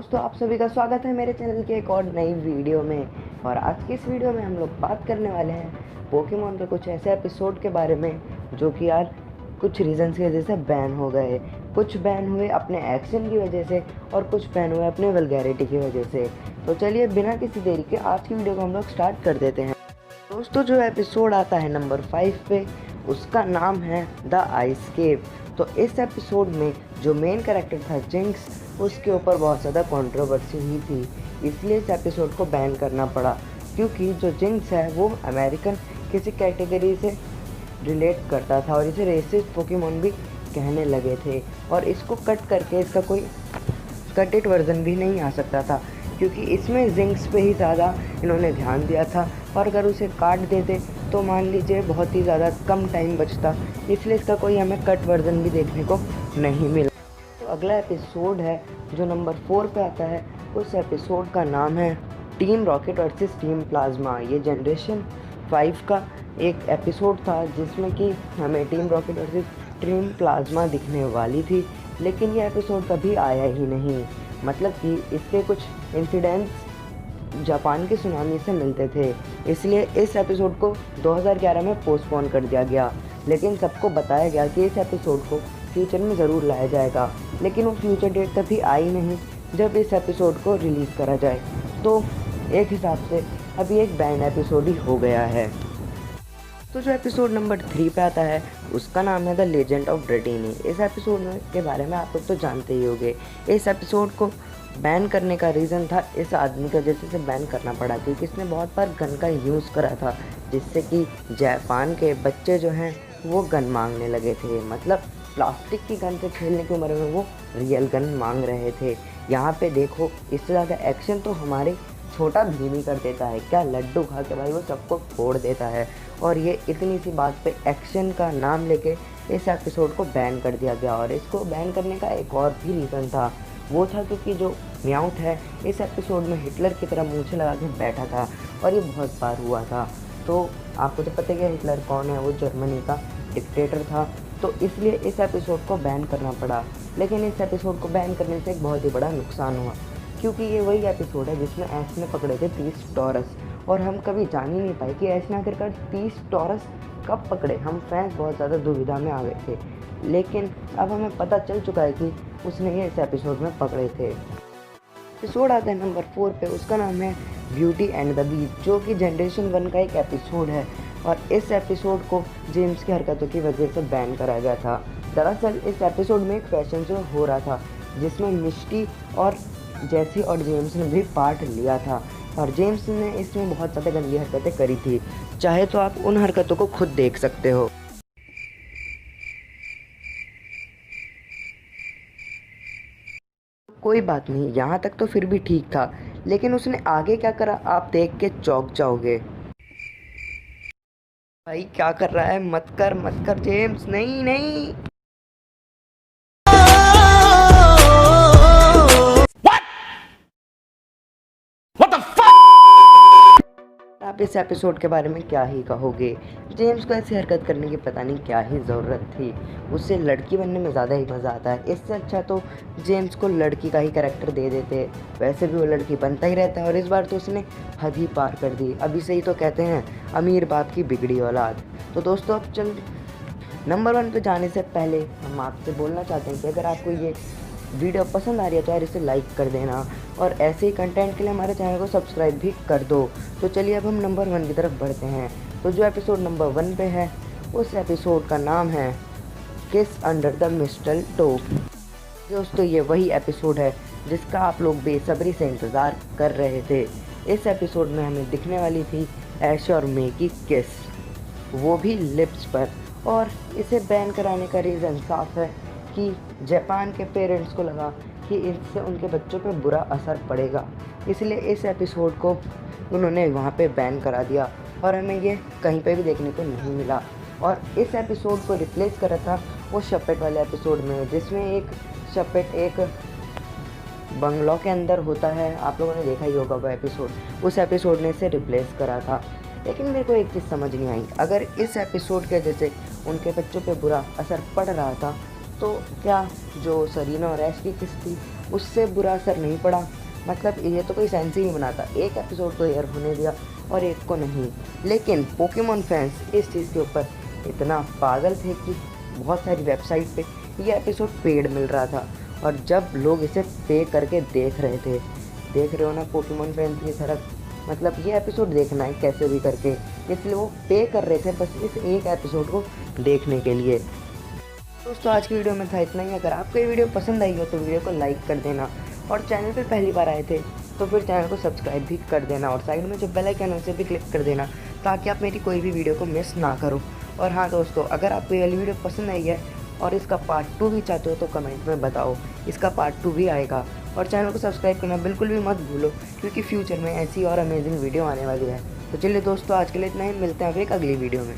दोस्तों, आप सभी का स्वागत है मेरे चैनल के एक और नई वीडियो में। और आज की इस वीडियो में हम लोग बात करने वाले हैं पोकेमॉन के कुछ ऐसे एपिसोड के बारे में जो कि यार कुछ रीजंस की वजह से बैन हो गए। कुछ बैन हुए अपने एक्शन की वजह से और कुछ बैन हुए अपने वल्गैरिटी की वजह से। तो चलिए बिना किसी देरी के आज की वीडियो को हम लोग स्टार्ट कर देते हैं। दोस्तों, जो एपिसोड आता है नंबर 5 पे, उसका नाम है द आइस केव। तो इस एपिसोड में जो मेन कैरेक्टर था जिंक्स, उसके ऊपर बहुत ज़्यादा कंट्रोवर्सी हुई थी, इसलिए इस एपिसोड को बैन करना पड़ा। क्योंकि जो जिंक्स है वो अमेरिकन किसी कैटेगरी से रिलेट करता था और इसे रेसिस्ट पोकेमॉन भी कहने लगे थे। और इसको कट करके इसका कोई कटेड वर्जन भी नहीं आ सकता था, क्योंकि इसमें जिंक्स पे ही ज़्यादा इन्होंने ध्यान दिया था। और अगर उसे काट देते तो मान लीजिए बहुत ही ज़्यादा कम टाइम बचता, इसलिए इसका कोई हमें कट वर्जन भी देखने को नहीं मिला। तो अगला एपिसोड है जो नंबर 4 पे आता है। उस एपिसोड का नाम है team rocket versus team plasma. ये जनरेशन 5 का एक एपिसोड था जिसमें कि हमें team rocket versus team plasma दिखने वाली थी, लेकिन ये एपिसोड कभी आया ही नहीं। मतलब कि इसके कुछ इंसिडेंट्स जापान के सुनामी से मिलते थे, इसलिए इस एपिसोड को 2011 में पोस्टपोन कर दिया गया। लेकिन सबको बताया गया कि इस एपिसोड को फ्यूचर में ज़रूर लाया जाएगा, लेकिन वो फ्यूचर डेट कभी आई नहीं जब इस एपिसोड को रिलीज़ करा जाए। तो एक हिसाब से अभी एक बैंड एपिसोड ही हो गया है। तो जो एपिसोड नंबर 3 पे आता है उसका नाम है द लेजेंड ऑफ ड्रेटिनी। इस एपिसोड के बारे में आप लोग तो जानते ही होंगे। इस एपिसोड को बैन करने का रीज़न था इस आदमी का, जैसे से बैन करना पड़ा क्योंकि इसने बहुत बार गन का यूज़ करा था, जिससे कि जापान के बच्चे जो हैं वो गन मांगने लगे थे। मतलब प्लास्टिक की गन से खेलने की उम्र में वो रियल गन मांग रहे थे। यहाँ पे देखो, इससे ज़्यादा एक्शन तो हमारे छोटा भीम ही कर देता है। क्या लड्डू खा के भाई वो सबको फोड़ देता है। और ये इतनी सी बात पे एक्शन का नाम लेके इस एपिसोड को बैन कर दिया गया। और इसको बैन करने का एक और भी रीज़न था, वो था क्योंकि जो म्याउट है इस एपिसोड में हिटलर की तरह मूंछें लगा के बैठा था और ये बहुत बार हुआ था। तो आपको तो पता ही है हिटलर कौन है, वो जर्मनी का डिक्टेटर था। तो इसलिए इस एपिसोड को बैन करना पड़ा। लेकिन इस एपिसोड को बैन करने से एक बहुत ही बड़ा नुकसान हुआ, क्योंकि ये वही एपिसोड है जिसमें ऐश ने पकड़े थे 30 टॉरस, और हम कभी जान ही नहीं पाए कि ऐश ने आखिरकार 30 टॉरस कब पकड़े। हम फैंस बहुत ज़्यादा दुविधा में आ गए थे, लेकिन अब हमें पता चल चुका है कि उसने ये इस एपिसोड में पकड़े थे। एपिसोड आता है नंबर 4 पे, उसका नाम है ब्यूटी एंड द बीस्ट, जो कि जनरेशन 1 का एक एपिसोड है। और इस एपिसोड को जेम्स की हरकतों की वजह से बैन कराया गया था। दरअसल इस एपिसोड में एक फैशन शो हो रहा था जिसमें मिस्टी और जैसी और जेम्स ने भी पार्ट लिया था, और जेम्स ने इसमें बहुत ज़्यादा गंदी हरकतें करी थी। चाहे तो आप उन हरकतों को खुद देख सकते हो। कोई बात नहीं, यहाँ तक तो फिर भी ठीक था, लेकिन उसने आगे क्या करा आप देख के चौंक जाओगे। भाई क्या कर रहा है, मत कर जेम्स, नहीं नहीं। आप इस एपिसोड के बारे में क्या ही कहोगे। जेम्स को ऐसी हरकत करने की पता नहीं क्या ही ज़रूरत थी। उससे लड़की बनने में ज़्यादा ही मज़ा आता है। इससे अच्छा तो जेम्स को लड़की का ही कैरेक्टर दे देते, वैसे भी वो लड़की बनता ही रहता है। और इस बार तो उसने हद ही पार कर दी। अभी से ही तो कहते हैं अमीर बाप की बिगड़ी औलाद। तो दोस्तों, अब चल नंबर 1 पे जाने से पहले हम आपसे बोलना चाहते हैं कि अगर आपको ये वीडियो पसंद आ रही है तो यार इसे लाइक कर देना, और ऐसे ही कंटेंट के लिए हमारे चैनल को सब्सक्राइब भी कर दो। तो चलिए अब हम नंबर 1 की तरफ बढ़ते हैं। तो जो एपिसोड नंबर 1 पे है उस एपिसोड का नाम है किस अंडर द मिस्टल टोप। दोस्तों, ये वही एपिसोड है जिसका आप लोग बेसब्री से इंतज़ार कर रहे थे। इस एपिसोड में हमें दिखने वाली थी ऐश और मे की किस, वो भी लिप्स पर। और इसे बैन कराने का रीज़न साफ है कि जापान के पेरेंट्स को लगा कि इससे उनके बच्चों पे बुरा असर पड़ेगा, इसलिए इस एपिसोड को उन्होंने वहाँ पे बैन करा दिया। और हमें ये कहीं पे भी देखने को नहीं मिला। और इस एपिसोड को रिप्लेस करा था वो शपेट वाले एपिसोड में, जिसमें एक शपेट एक बंगलों के अंदर होता है। आप लोगों ने देखा ही होगा वो एपिसोड, उस एपिसोड ने इसे रिप्लेस करा था। लेकिन मेरे को एक चीज़ समझ नहीं आई, अगर इस एपिसोड के जैसे उनके बच्चों पे बुरा असर पड़ रहा था तो क्या जो सरीना और ऐश की किस थी उससे बुरा असर नहीं पड़ा। मतलब ये तो कोई सेंस ही नहीं बनाता, एक एपिसोड को एयर होने दिया और एक को नहीं। लेकिन पोकेमॉन फैंस इस चीज़ के ऊपर इतना पागल थे कि बहुत सारी वेबसाइट पे ये एपिसोड पेड मिल रहा था, और जब लोग इसे पे करके देख रहे थे, देख रहे हो ना पोकेमॉन फैंस की तरफ, मतलब ये एपिसोड देखना है कैसे भी करके, इसलिए वो पे कर रहे थे बस इस एक एपिसोड को देखने के लिए। दोस्तों आज की वीडियो में था इतना ही। अगर आपको ये वीडियो पसंद आई हो तो वीडियो को लाइक कर देना, और चैनल पर पहली बार आए थे तो फिर चैनल को सब्सक्राइब भी कर देना, और साइड में जो बेल आइकन है उसे भी क्लिक कर देना ताकि आप मेरी कोई भी वीडियो को मिस ना करो। और हाँ दोस्तों, अगर आपको ये वाली वीडियो पसंद आई है और इसका पार्ट 2 भी चाहते हो तो कमेंट में बताओ, इसका पार्ट 2 भी आएगा। और चैनल को सब्सक्राइब करना बिल्कुल भी मत भूलो, क्योंकि फ्यूचर में ऐसी और अमेजिंग वीडियो आने वाली है। तो चलिए दोस्तों आज के लिए इतना ही, मिलते हैं फिर एक अगली वीडियो में।